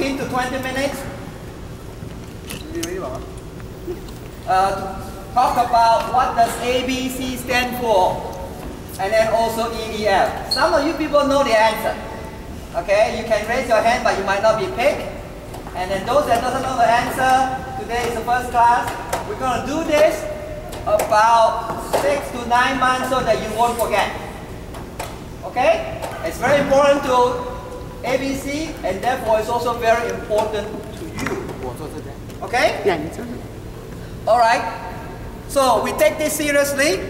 15 to 20 minutes. Talk about what does ABC stand for, and then also EDF. Some of you people know the answer. Okay, you can raise your hand, but you might not be picked. And then those that doesn't know the answer, today is the first class. We're going to do this about 6 to 9 months so that you won't forget. Okay? It's very important to ABC, and therefore it's also very important to you. Okay? Alright. So we take this seriously,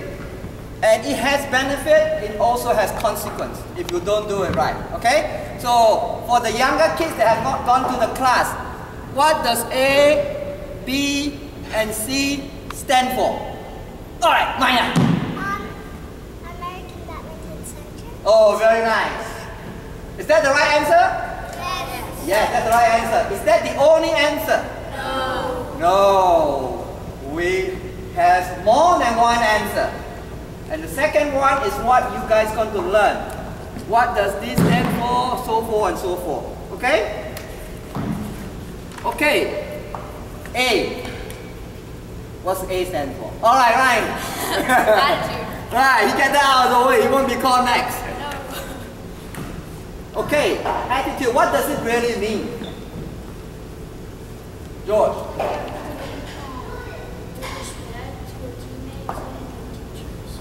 and it has benefit, it also has consequence if you don't do it right. Okay? So for the younger kids that have not gone to the class, what does A, B, and C stand for? Alright, Maya. American Badminton Center. Oh, very nice. Is that the right answer? Yes. Yes, that's the right answer. Is that the only answer? No. No. We have more than one answer. And the second one is what you guys going to learn. What does this stand for, so forth and so forth. Okay? Okay. A. What's A stand for? Alright, Ryan. Attitude. Right, he get that out of the way. He won't be called next. No. Okay, attitude. What does it really mean? George.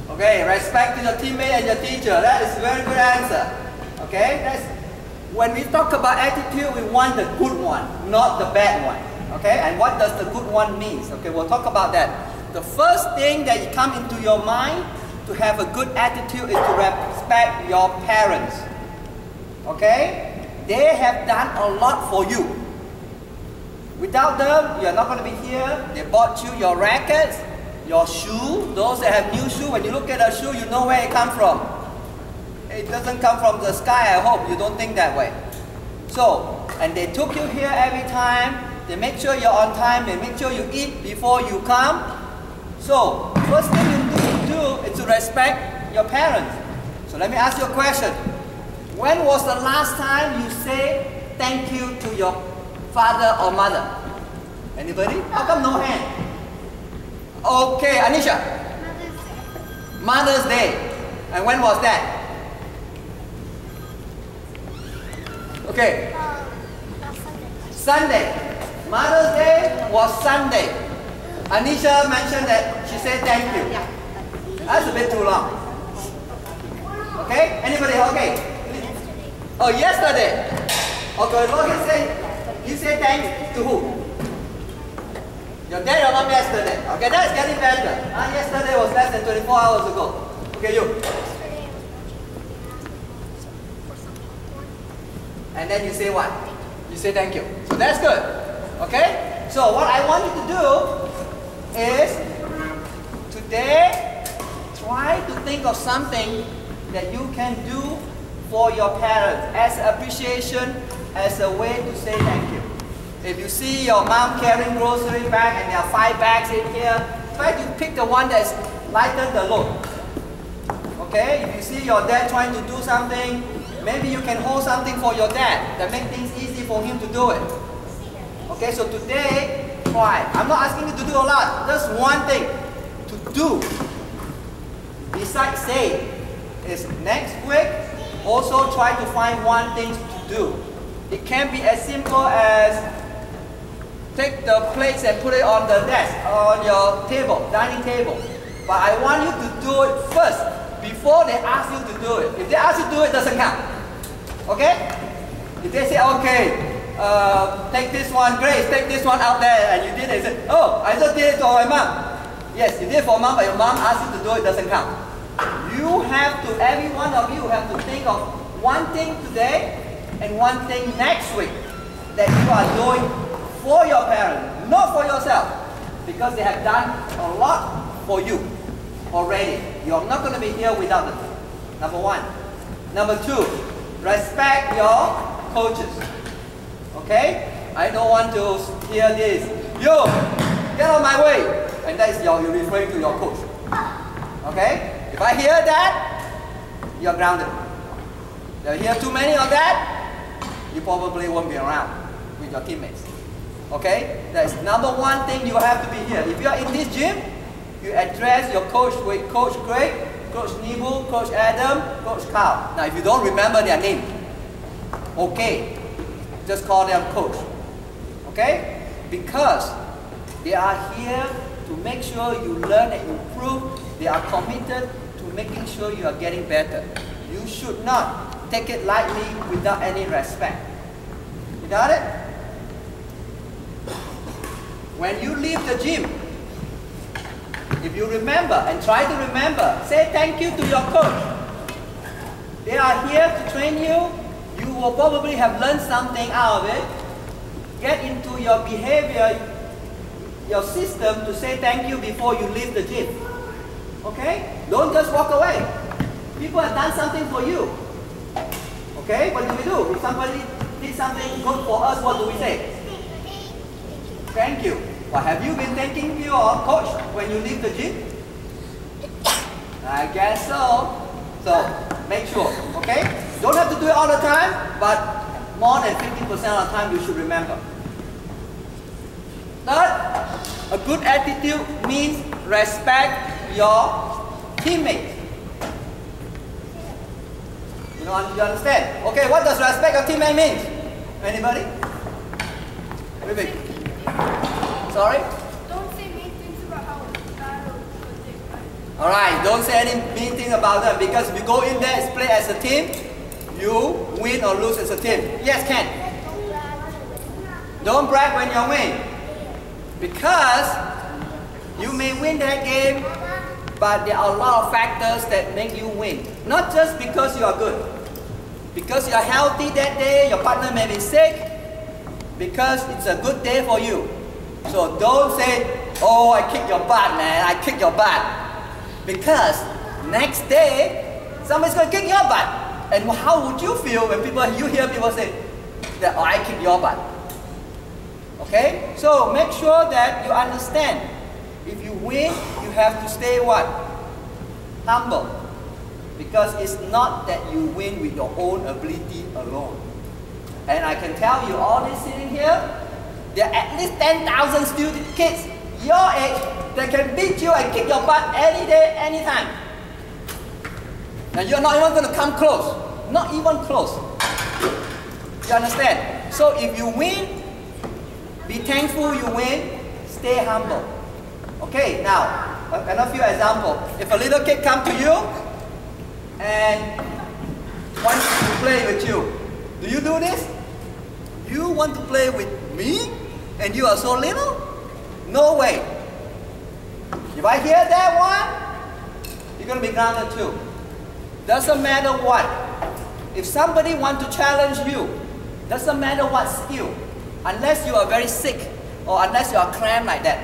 Okay, respect to your teammate and your teacher. That is a very good answer. Okay, that's when we talk about attitude, we want the good one, not the bad one. Okay, and what does the good one mean? Okay, we'll talk about that. The first thing that come into your mind to have a good attitude is to respect your parents. Okay, they have done a lot for you. Without them, you're not going to be here. They bought you your rackets, your shoe. Those that have new shoe, when you look at a shoe, you know where it comes from. It doesn't come from the sky, I hope. You don't think that way. So, and they took you here every time. They make sure you're on time. They make sure you eat before you come. So, first thing you need to do is to respect your parents. So let me ask you a question. When was the last time you say thank you to your father or mother? Anybody? How come no hand? Okay, Anisha. Mother's Day. Mother's Day. And when was that? Okay. Sunday. Sunday. Mother's Day was Sunday. Anisha mentioned that she said thank you. That's a bit too long. Okay? Anybody? Okay. Yesterday. Oh, yesterday. Okay, Logan said, you say thanks to who? Your dad or mom yesterday. Okay, that's getting better. Yesterday was less than 24 hours ago. Okay, you. Yesterday was And then you say what? You say thank you. So that's good. Okay? So what I want you to do is today try to think of something that you can do for your parents as appreciation, as a way to say thank you. If you see your mom carrying grocery bag and there are 5 bags in here, try to pick the one that's lighten the load. Okay? If you see your dad trying to do something, maybe you can hold something for your dad that make things easy for him to do it. Okay, so today, try. I'm not asking you to do a lot, just one thing to do. Besides say, is next week, also try to find one thing to do. It can be as simple as take the plates and put it on the desk, on your table, dining table. But I want you to do it first, before they ask you to do it. If they ask you to do it, it doesn't count. Okay? If they say, okay, take this one, Grace, take this one out there, and you did it, you say, oh, I just did it for my mom. Yes, you did it for mom, but your mom asked you to do it, doesn't count. You have to, every one of you have to think of one thing today and one thing next week that you are doing for your parents, not for yourself, because they have done a lot for you already. You're not going to be here without them. Number one. Number two, respect your coaches. Okay? I don't want to hear this. Yo, get out of my way. And that is you're referring to your coach. Okay? If I hear that, you're grounded. If you hear too many of that, you probably won't be around. with your teammates. Okay? That's number one thing you have to be here. If you are in this gym, you address your coach with Coach Greg, Coach Nibu, Coach Adam, Coach Carl. Now if you don't remember their name, okay, just call them Coach. Okay? Because they are here to make sure you learn and improve. They are committed to making sure you are getting better. You should not take it lightly without any respect. You got it? When you leave the gym, if you remember and try to remember, say thank you to your coach. They are here to train you. You will probably have learned something out of it. Get into your behavior, your system to say thank you before you leave the gym. Okay? Don't just walk away. People have done something for you. Okay? What do? If somebody did something good for us, what do we say? Thank you. Well, have you been thanking your coach when you leave the gym? I guess so. So, make sure, okay? You don't have to do it all the time, but more than 50% of the time you should remember. Third, a good attitude means respect your teammates. You understand? Okay, what does respect your teammate mean? Anybody? Maybe. Sorry? Don't say mean things about how bad or good they are. Alright, don't say any mean thing about them, because if you go in there and play as a team, you win or lose as a team. Yes, Ken? Don't brag when you win. Because you may win that game, but there are a lot of factors that make you win. Not just because you are good. Because you are healthy that day, your partner may be sick, because it's a good day for you. So don't say, oh, I kicked your butt, man, I kicked your butt. Because next day, somebody's going to kick your butt. And how would you feel when you hear people say that, oh, I kicked your butt? Okay? So make sure that you understand. If you win, you have to stay what? Humble. Because it's not that you win with your own ability alone. And I can tell you, all this sitting here, there are at least 10,000 student kids your age that can beat you and kick your butt any day, anytime. And you're not even going to come close. Not even close. You understand? So if you win, be thankful you win, stay humble. Okay, now, another few examples. If a little kid comes to you and wants to play with you, do you do this? You want to play with me? And you are so little? No way. If I hear that one, you're going to be grounded too. Doesn't matter what. If somebody wants to challenge you, doesn't matter what skill, unless you are very sick or unless you are cramped like that,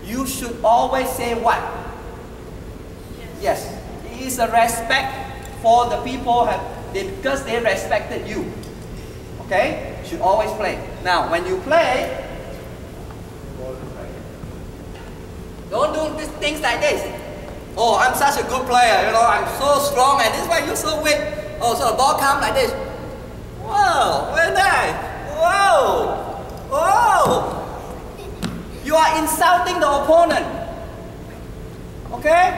you should always say what? Yes. It is a respect for the people because they respected you. Okay? You should always play. Now, when you play, don't do these things like this. Oh, I'm such a good player, I'm so strong, and this is why you're so weak. Oh, so the ball comes like this. Whoa, very nice. Whoa, whoa. You are insulting the opponent. Okay?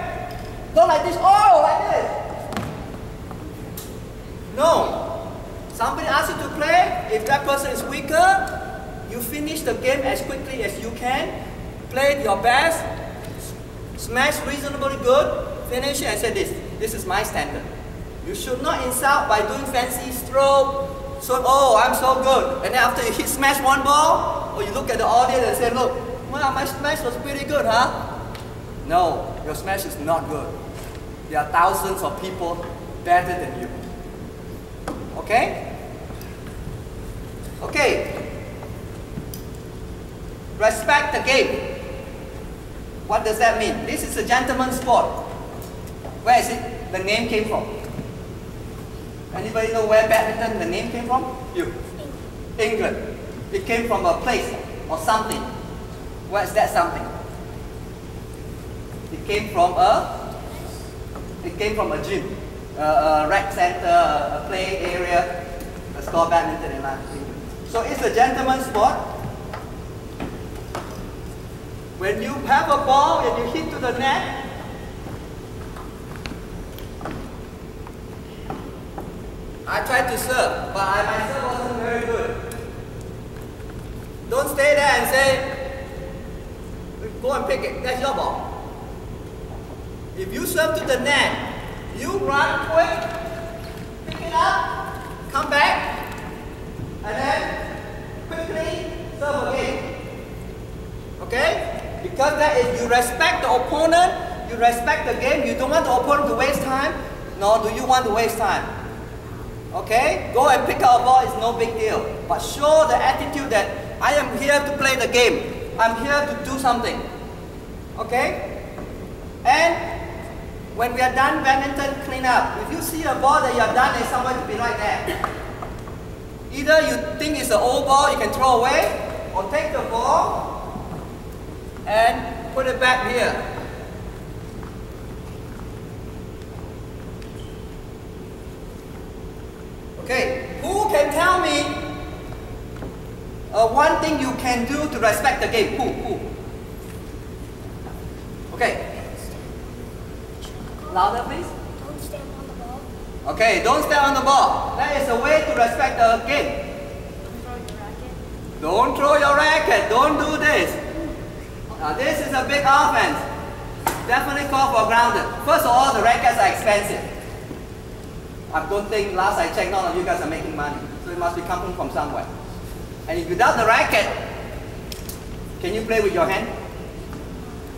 Don't like this. Oh, like this. No. Somebody asks you to play. If that person is weaker, you finish the game as quickly as you can. Play your best. Smash reasonably good. Finish it and say this. This is my standard. You should not insult by doing fancy stroke. So, oh, I'm so good. And then after you smash one ball, or you look at the audience and say, look, wow, my smash was pretty good, huh? No, your smash is not good. There are thousands of people better than you. Okay? Okay. Respect the game. What does that mean? This is a gentleman's sport. Where is it? The name came from. Anybody know where badminton, the name came from? You. England. It came from a place or something. What is that something? It came from a gym, a rec center, a play area. That's called badminton in England. So it's a gentleman's sport. When you have a ball and you hit to the net, I tried to serve, but my serve wasn't very good. Don't stay there and say, go and pick it, that's your ball. If you serve to the net, you run quick, pick it up, come back, and then quickly serve again. Okay? Because that is, you respect the opponent, you respect the game, you don't want the opponent to waste time, nor do you want to waste time. Okay? Go and pick up a ball, it's no big deal. But show the attitude that I am here to play the game. I'm here to do something. Okay? And when we are done badminton cleanup, if you see a ball that you are done, there's somewhere to be right there. Either you think it's an old ball you can throw away, or take the ball and put it back here. Okay, who can tell me one thing you can do to respect the game? Who? Okay. Louder, please. Don't stand on the ball. Okay, don't stand on the ball. That is a way to respect the game. Don't throw your racket. Don't throw your racket. Don't do this. Now this is a big offense. Definitely call for grounded. First of all, the rackets are expensive. I don't think, last I checked, none of you guys are making money. So it must be coming from somewhere. And without the racket, can you play with your hand?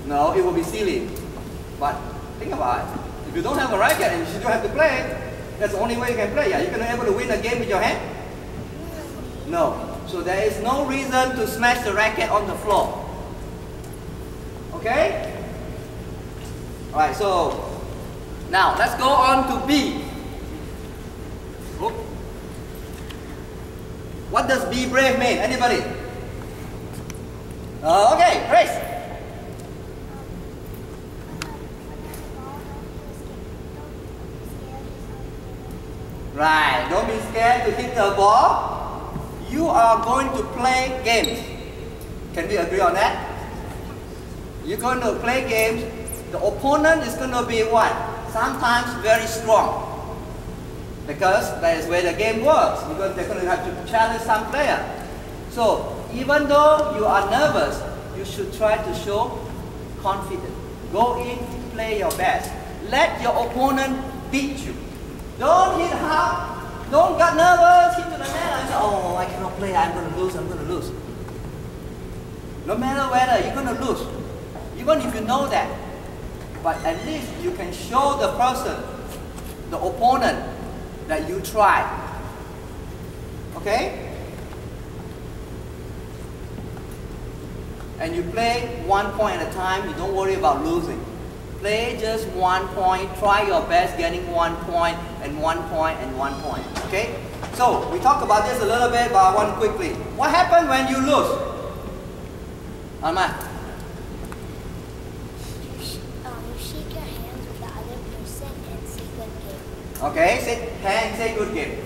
No, it will be silly. But think about it. If you don't have a racket and you still have to play, that's the only way you can play. Are you going to be able to win a game with your hand? No. So there is no reason to smash the racket on the floor. Okay? Alright, so now let's go on to B. Oh. What does be brave mean? Anybody? Okay, Grace. Right, don't be scared to hit the ball. You are going to play games. Can we agree on that? You're going to play games. The opponent is going to be what? Sometimes very strong. Because that is where the game works. Because they're going to have to challenge some player. So even though you are nervous, you should try to show confidence. Go in, play your best. Let your opponent beat you. Don't hit hard. Don't get nervous, hit to the net and say, oh, I cannot play, I'm going to lose. No matter whether you're going to lose, even if you know that, but at least you can show the person, the opponent, that you tried. Okay? And you play 1 point at a time, you don't worry about losing. Play just 1 point, try your best getting 1 point, and 1 point, and 1 point. Okay? So, we talked about this a little bit, but I want quickly. What happens when you lose? Alma? You shake your hands with the other person and say good game. Okay, shake hands, say good game.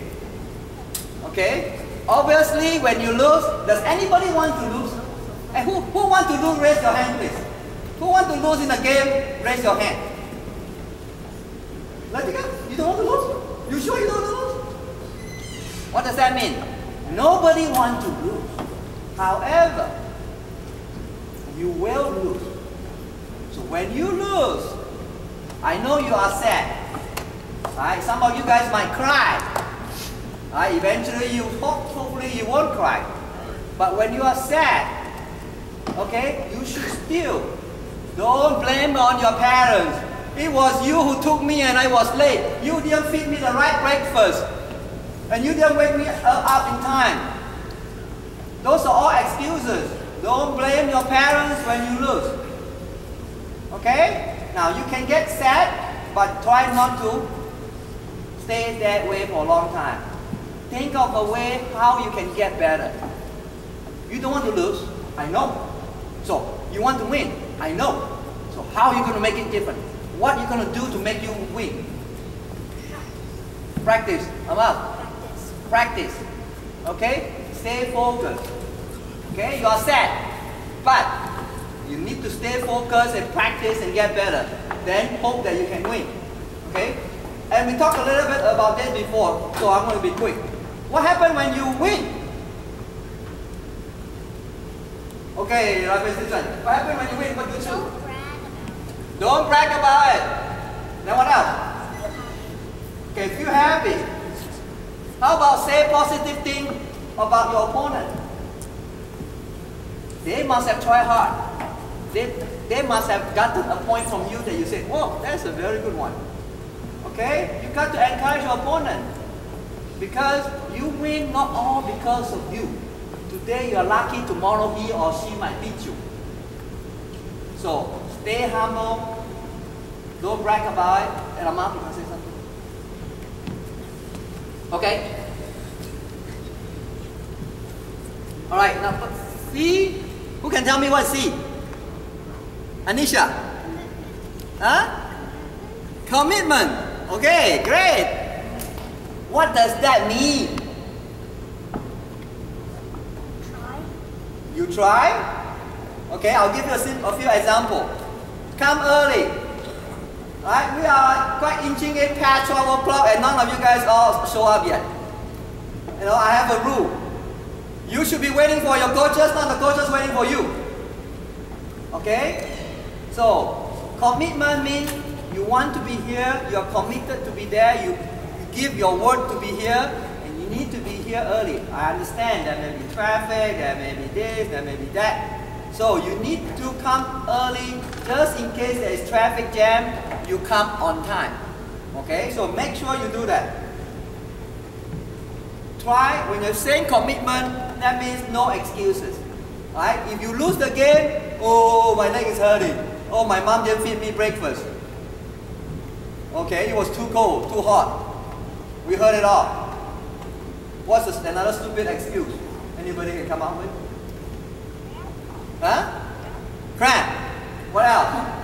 Okay? Obviously, when you lose, does anybody want to lose? And who want to lose? Raise your hand, please. Who want to lose in a game? Raise your hand. Latika, you don't want to lose? You sure you don't want to lose? What does that mean? Nobody wants to lose. However, you will lose. So when you lose, I know you are sad. Right? Some of you guys might cry. Right? Eventually, hopefully you won't cry. But when you are sad, okay, you should still don't blame on your parents. It was you who took me and I was late. You didn't feed me the right breakfast. And you didn't wake me up in time. Those are all excuses. Don't blame your parents when you lose. Okay? Now you can get sad, but try not to stay that way for a long time. Think of a way how you can get better. You don't want to lose, I know. So you want to win, I know. So how are you going to make it different? What are you going to do to make you win? Practice. Practice. Okay? stay focused. Okay, you are set, but you need to stay focused and practice and get better. Then hope that you can win. Okay, and we talked a little bit about this before, so I'm going to be quick. What happens when you win? Okay, what happens when you win? What do you do? Don't brag about it. Then what else? Okay, feel happy. How about say positive thing about your opponent? They must have tried hard. They must have gotten a point from you that you say, oh, that's a very good one. Okay? You got to encourage your opponent. Because you win not all because of you. Today you are lucky, tomorrow he or she might beat you. So stay humble. Don't brag about it. And Amam, you can say something. Okay? Alright, now C. Who can tell me what C? Anisha? Huh? Commitment. Okay, great. What does that mean? Try. You try? Okay, I'll give you a few examples. Come early. Right? We are quite inching in past 12 o'clock and none of you guys all show up yet. You know, I have a rule. You should be waiting for your coaches, not the coaches waiting for you. Okay? So, commitment means you want to be here, you are committed to be there, you give your word to be here, and you need to be here early. I understand there may be traffic, there may be this, there may be that. So you need to come early, just in case there is traffic jam, you come on time. Okay, so make sure you do that. Try, when you're saying commitment, that means no excuses. Right? If you lose the game, oh, my leg is hurting. Oh, my mom didn't feed me breakfast. Okay, it was too cold, too hot. We heard it all. What's another stupid excuse anybody can come up with? Huh? Cramp. What else?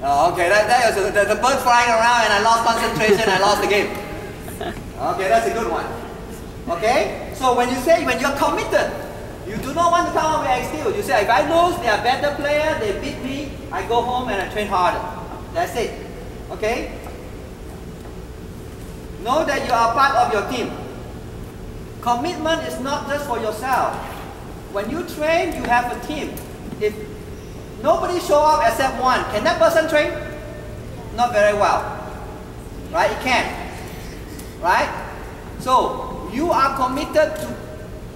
Oh, okay, that was the bird flying around and I lost concentration, I lost the game. Okay, that's a good one. Okay? So when you're committed, you do not want to come up with an excuse. You say, if I lose, they are better player, they beat me, I go home and I train harder. That's it. Okay? Know that you are part of your team. Commitment is not just for yourself. When you train, you have a team. If nobody show up except one, can that person train? Not very well. Right? It can't. Right? So, you are committed to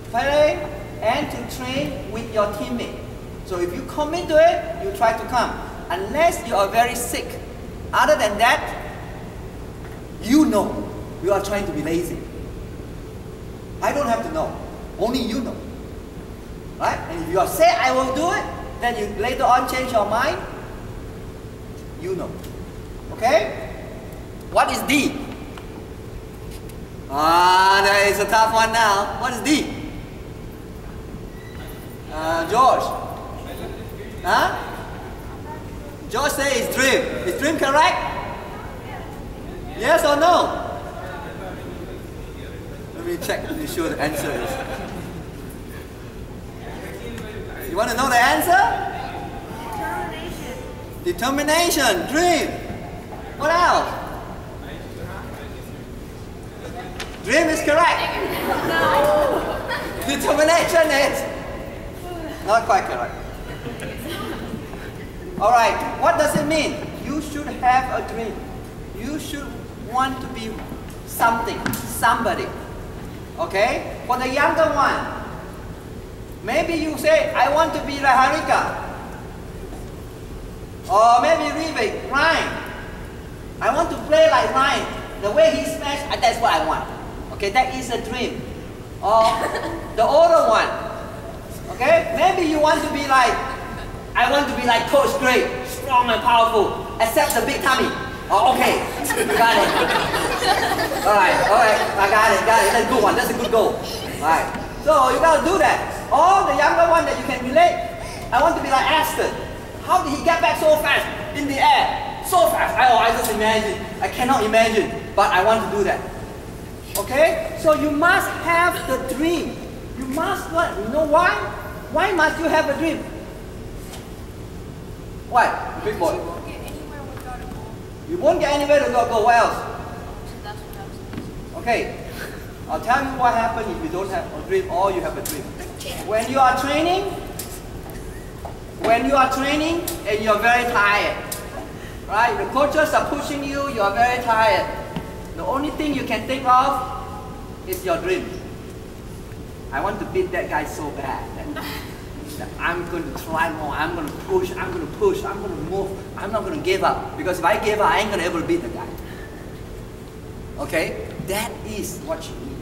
play and to train with your teammate. So if you commit to it, you try to come. Unless you are very sick. Other than that, you know you are trying to be lazy. I don't have to know. Only you know. Right? And if you are say I will do it, then you later on change your mind, you know. Okay? What is D? That is a tough one now. What is D? George. Huh? George says it's dream. Is dream correct? Yes or no? Let me check to be sure the answer is. You want to know the answer? Determination. Determination. Dream. What else? Dream is correct. No. Determination is not quite correct. Alright, what does it mean? You should have a dream. You should want to be something, somebody. Okay? For the younger one, maybe you say, I want to be like Harika. Or maybe Rivik, Ryan. I want to play like Ryan. The way he smashed, that's what I want. Okay, that is a dream. Or the older one. Okay? Maybe you want to be like, I want to be like Coach Gray, strong and powerful, except the big tummy. Oh, okay, you got it. Alright, I got it. That's a good one, that's a good goal. Alright, so you got to do that. Or the younger one that you can relate, I want to be like Aston. How did he get back so fast in the air? So fast, I just imagine. I cannot imagine, but I want to do that. Okay? So you must have the dream. You must what? You know why? Why must you have a dream? Why? Big boy. You won't get anywhere without a goal. You won't get anywhere without a goal. What else? That's what I was saying. Okay. I'll tell you what happens if you don't have a dream or you have a dream. When you are training and you're very tired, right? The coaches are pushing you, you are very tired. The only thing you can think of is your dream. I want to beat that guy so bad that I'm going to try more, I'm going to push, I'm going to move, I'm not going to give up. Because if I give up, I ain't going to be able to beat the guy. Okay? That is what you need.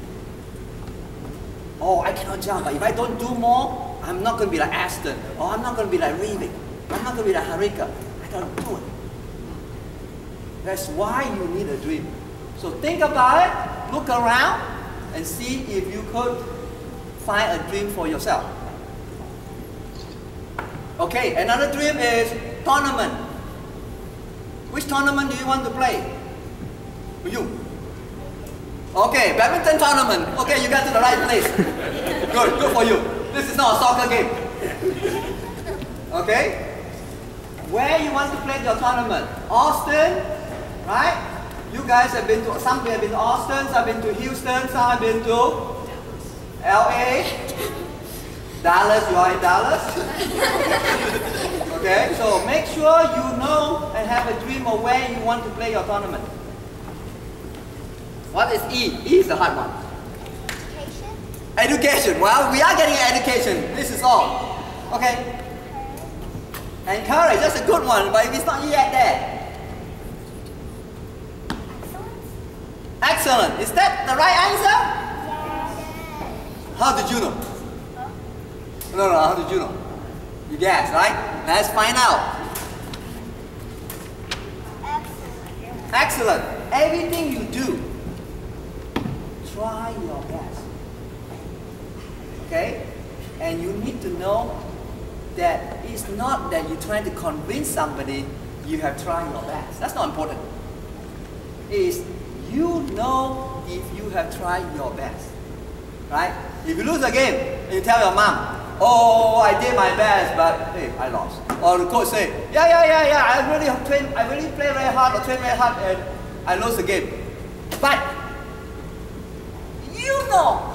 Oh, I cannot jump, but if I don't do more, I'm not going to be like Aston, or I'm not going to be like Rivik, I'm not going to be like Harika. I don't do it. That's why you need a dream. So think about it, look around, and see if you could find a dream for yourself. Okay, another dream is tournament. Which tournament do you want to play? For you? Okay, badminton tournament. Okay, you got to the right place. Good for you. This is not a soccer game. Okay? Where you want to play your tournament? Austin, right? You guys have been to, some have been to Austin, some have been to Houston, some have been to LA, Dallas, you are in Dallas. Okay, so make sure you know and have a dream of where you want to play your tournament. What is E? E is the hard one. Education. Education. Well, we are getting education. This is all. Okay. Encourage. That's a good one, but if it's not yet there. Excellence. Excellent. Is that the right answer? Yes. How did you know? No, how did you know? You guessed, right? Let's find out. Excellent. Excellent. Everything you do, try your best. Okay? And you need to know that it's not that you're trying to convince somebody you have tried your best. That's not important. It's you know if you have tried your best. Right? If you lose a game and you tell your mom, oh, I did my best, but hey, I lost. Or the coach say, yeah, I really play very hard or train very hard and I lost the game. But you know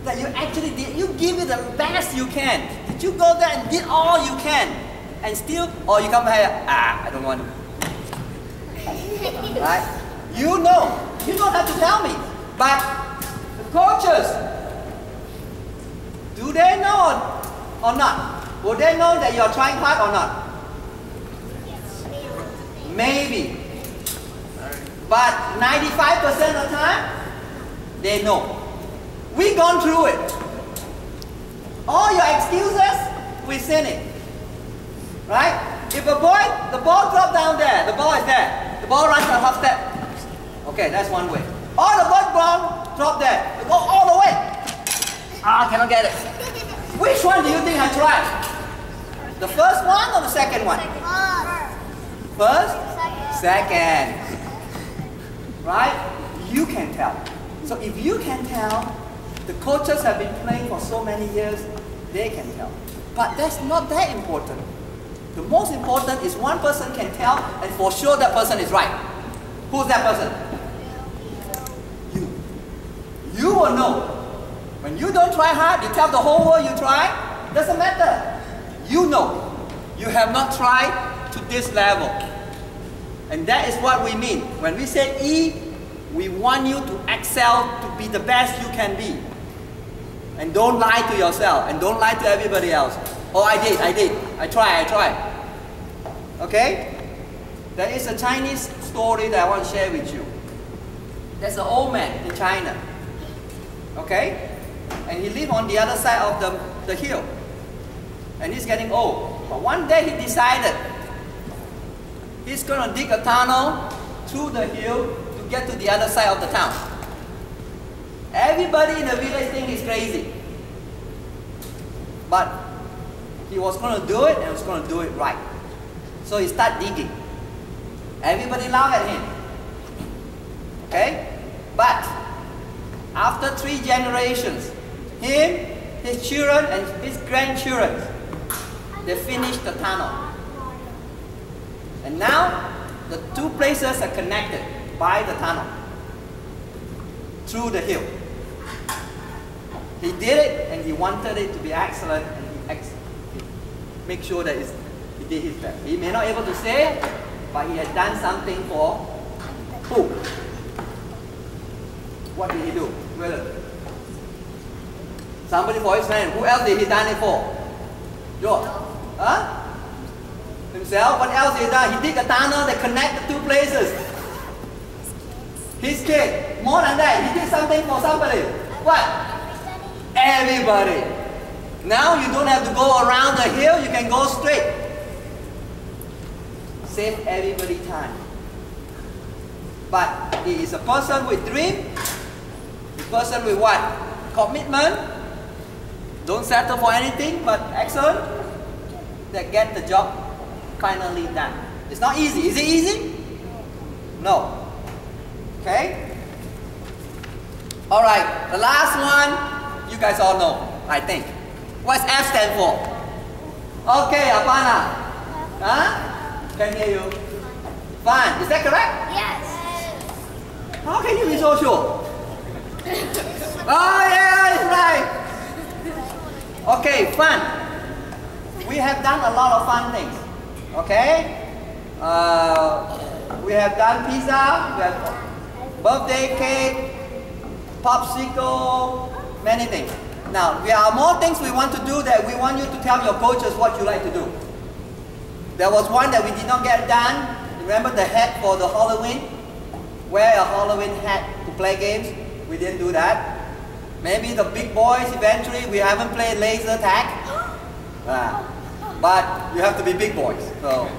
that you actually did, you give it the best you can. Did you go there and did all you can? And still, or you come here, I don't want to. Right? You know. You don't have to tell me. But the coaches, do they know or not? Will they know that you are trying hard or not? Maybe. But 95% of the time, they know. We've gone through it. All your excuses, we've seen it. Right? If the ball dropped down there, the ball is there. The ball runs a half step. Okay, that's one way. Or the ball drop there. The ball all the way. I cannot get it. Which one do you think I tried? The first one or the second one? First? Second. Right? You can tell. So if you can tell, the coaches have been playing for so many years, they can tell. But that's not that important. The most important is one person can tell and for sure that person is right. Who's that person? You. You will know. When you don't try hard, you tell the whole world you try, doesn't matter. You know. You have not tried to this level. And that is what we mean. When we say E, we want you to excel, to be the best you can be. And don't lie to yourself, and don't lie to everybody else. Oh, I did. I tried. Okay? There is a Chinese story that I want to share with you. There's an old man in China. Okay? And he lived on the other side of the hill. And he's getting old. But one day he decided he's going to dig a tunnel through the hill to get to the other side of the town. Everybody in the village thinks he's crazy. But he was going to do it and was going to do it right. So he started digging. Everybody laughed at him. Okay? But After 3 generations, him, his children, and his grandchildren, they finished the tunnel. And now, the 2 places are connected by the tunnel through the hill. He did it, and he wanted it to be excellent, and he make sure that he did his best. He may not be able to say it, but he had done something for who? What did he do? Well, somebody for his friend. Who else did he done it for? George. Huh? Himself. What else did he done? He dig a tunnel that connect the 2 places. His kid. More than that, he did something for somebody. What? Everybody. Now you don't have to go around the hill, you can go straight. Save everybody time. But he is a person with dream, a person with what? Commitment. Don't settle for anything but excellent. That get the job finally done. It's not easy. Is it easy? No. Okay? Alright, the last one, you guys all know, I think. What's F stand for? Okay, Apana. Huh? Can hear you. Fun. Is that correct? Yes. How can you be so sure? Oh yeah, it's right. Okay, fun. We have done a lot of fun things. Okay? We have done pizza, we have birthday cake, popsicle, many things. Now, there are more things we want to do that we want you to tell your coaches what you like to do. There was one that we did not get done. Remember the hat for the Halloween? Wear a Halloween hat to play games. We didn't do that. Maybe the big boys eventually, we haven't played laser tag. But you have to be big boys. So,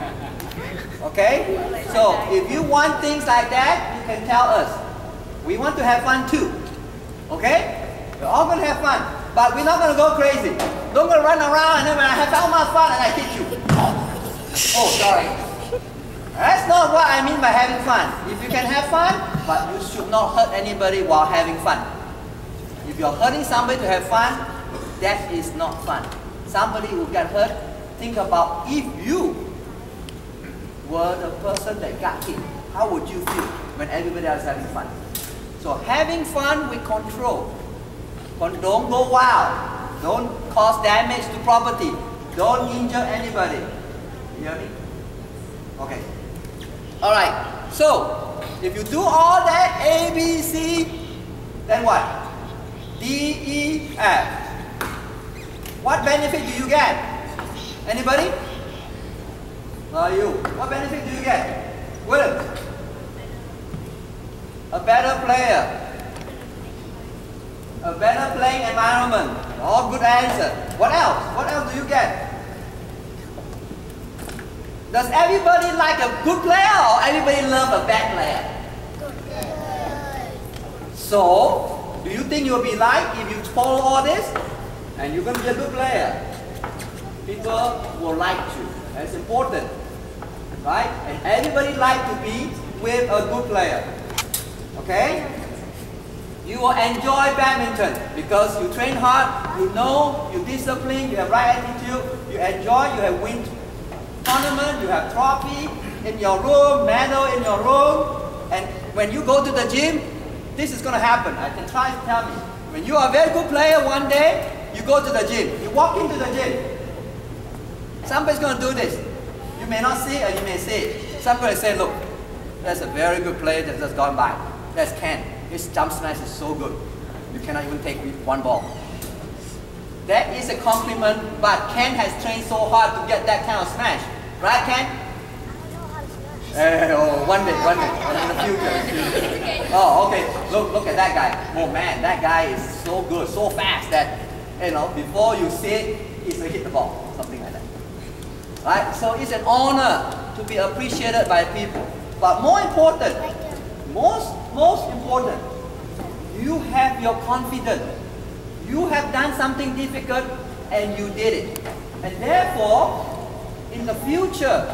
okay? So, if you want things like that, you can tell us. We want to have fun too. Okay? We're all going to have fun. But we're not going to go crazy. Don't go run around and then when I have so much fun and I hit you. Oh, sorry. That's not what I mean by having fun. If you can have fun, but you should not hurt anybody while having fun. If you're hurting somebody to have fun, that is not fun. Somebody who get hurt, think about if you were the person that got hit, how would you feel when everybody else is having fun? So having fun with control. Don't go wild. Don't cause damage to property. Don't injure anybody. You hear me? Okay. Alright. So, if you do all that, A, B, C, then what? D, E, F. What benefit do you get? Anybody? You. What benefit do you get? William? A better player. A better playing environment. All good answer. What else? What else do you get? Does everybody like a good player or everybody love a bad player? So, do you think you'll be liked if you follow all this? And you're going to be a good player. People will like you. That's important. Right? And everybody like to be with a good player. Okay? You will enjoy badminton because you train hard, you know, you discipline, you have right attitude, you enjoy, you have win tournament, you have trophy in your room, medal in your room, and when you go to the gym, this is going to happen. I can try to tell me. When you are a very good player one day, you go to the gym, you walk into the gym. Somebody's going to do this. You may not see it or you may see it. Somebody say, look, that's a very good player that just gone by. That's Ken. His jump smash is so good. You cannot even take one ball. That is a compliment, but Ken has trained so hard to get that kind of smash. Right, Ken? One day, in the future. Oh, okay. Look at that guy. Oh man, that guy is so good, so fast that, you know, before you see it, he's going to hit the ball. Something like that. Right? So it's an honor to be appreciated by people. But more important, most important, you have your confidence. You have done something difficult and you did it. And therefore, in the future,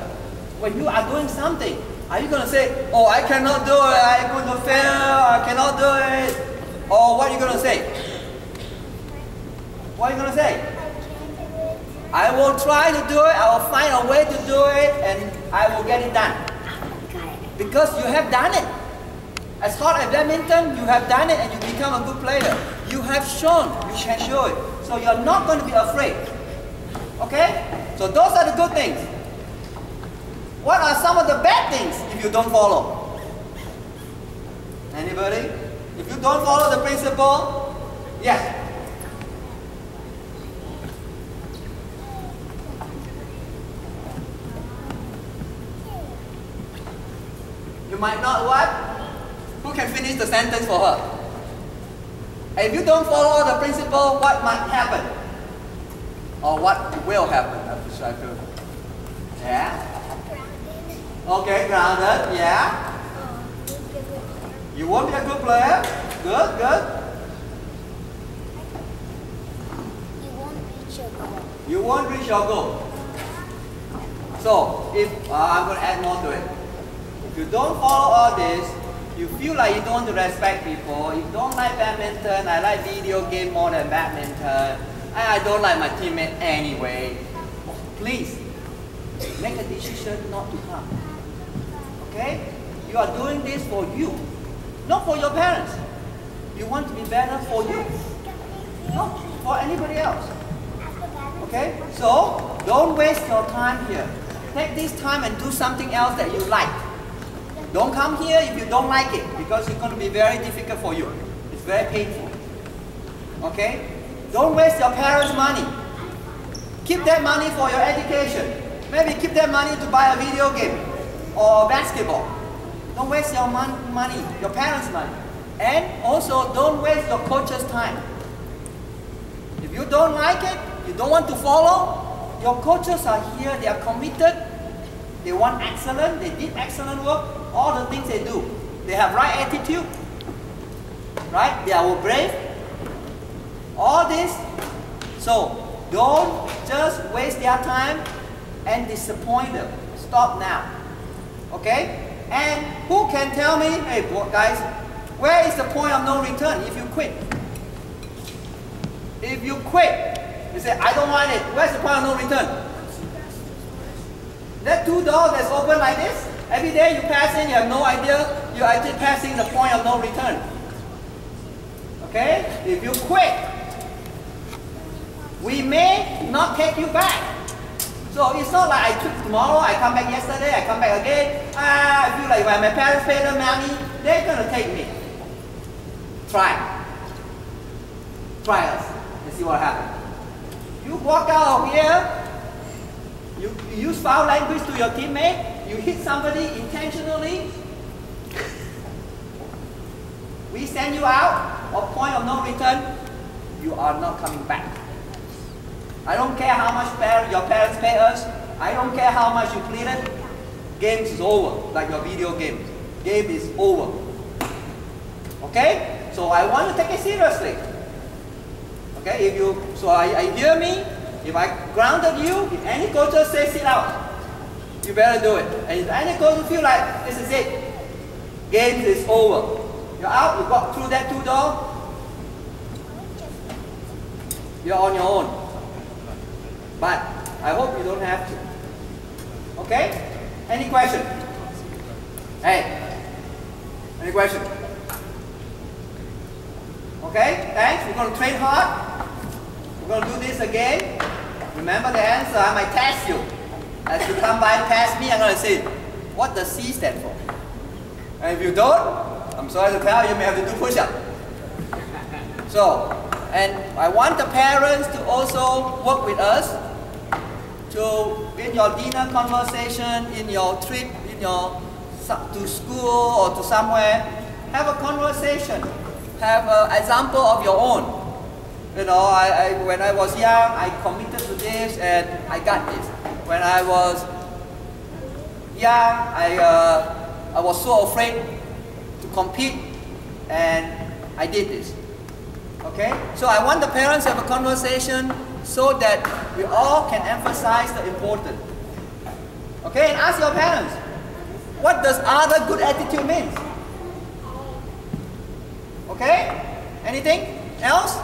when you are doing something, are you going to say, oh, I cannot do it, I'm going to fail, I cannot do it? Or what are you going to say? What are you going to say? I will try to do it, I will find a way to do it, and I will get it done. Because you have done it. As hard as badminton, you have done it and you become a good player. You have shown you can do it. So you're not going to be afraid. Okay? So those are the good things. What are some of the bad things if you don't follow? Anybody? If you don't follow the principle, yes. You might not what? Who can finish the sentence for her? If you don't follow the principle, what might happen? Or what will happen? Yeah? Okay, grounded, yeah? You won't be a good player? Good, good. You won't reach your goal. You won't reach your goal. So, if I'm going to add more to it. If you don't follow all this, you feel like you don't want to respect people, you don't like badminton, I like video game more than badminton, I don't like my teammate anyway. Please, make a decision not to come. Okay? You are doing this for you, not for your parents. You want to be better for you, not for anybody else. Okay? So, don't waste your time here. Take this time and do something else that you like. Don't come here if you don't like it, because it's going to be very difficult for you. It's very painful. Okay? Don't waste your parents' money. Keep that money for your education. Maybe keep that money to buy a video game or basketball. Don't waste your money, your parents' money. And also, don't waste your coach's time. If you don't like it, you don't want to follow, your coaches are here, they are committed, they want excellent, they did excellent work, all the things they do. They have right attitude, right? They are brave. All this. So, don't just waste their time and disappoint them. Stop now. Okay? And who can tell me, hey guys, where is the point of no return if you quit? If you quit, you say, I don't want it, where's the point of no return? That two doors that's open like this, every day you pass in, you have no idea, you're actually passing the point of no return. Okay? If you quit, we may not take you back. So it's not like I took tomorrow, I come back yesterday, I come back again. I feel like when my parents pay the money, they're going to take me. Try. Try us and see what happens. You walk out of here, you use foul language to your teammate, you hit somebody intentionally, we send you out, or point of no return, you are not coming back. I don't care how much your parents pay us, I don't care how much you pleaded, game is over, like your video game. Game is over. Okay? So I want to take it seriously. Okay, if you, so I hear me, if I grounded you, if any coaches say sit out, you better do it. And if any coach feel like this is it, game is over. You're out, you got through that two doors, you're on your own. But I hope you don't have to. Okay? Any question? Hey, any question? Okay, thanks. We're going to train hard. We're going to do this again. Remember the answer. I might test you. As you come by and test me, I'm going to say, what does C stand for? And if you don't, I'm sorry to tell you, you may have to do push-up. So, and I want the parents to also work with us to, in your dinner conversation, in your trip, in your to school or to somewhere, have a conversation. Have an example of your own. You know, when I was young, I committed to this and I got this. When I was young, I was so afraid to compete and I did this. Okay? So I want the parents to have a conversation so that we all can emphasize the important. Okay? And ask your parents, what does other good attitude mean? Okay? Anything else?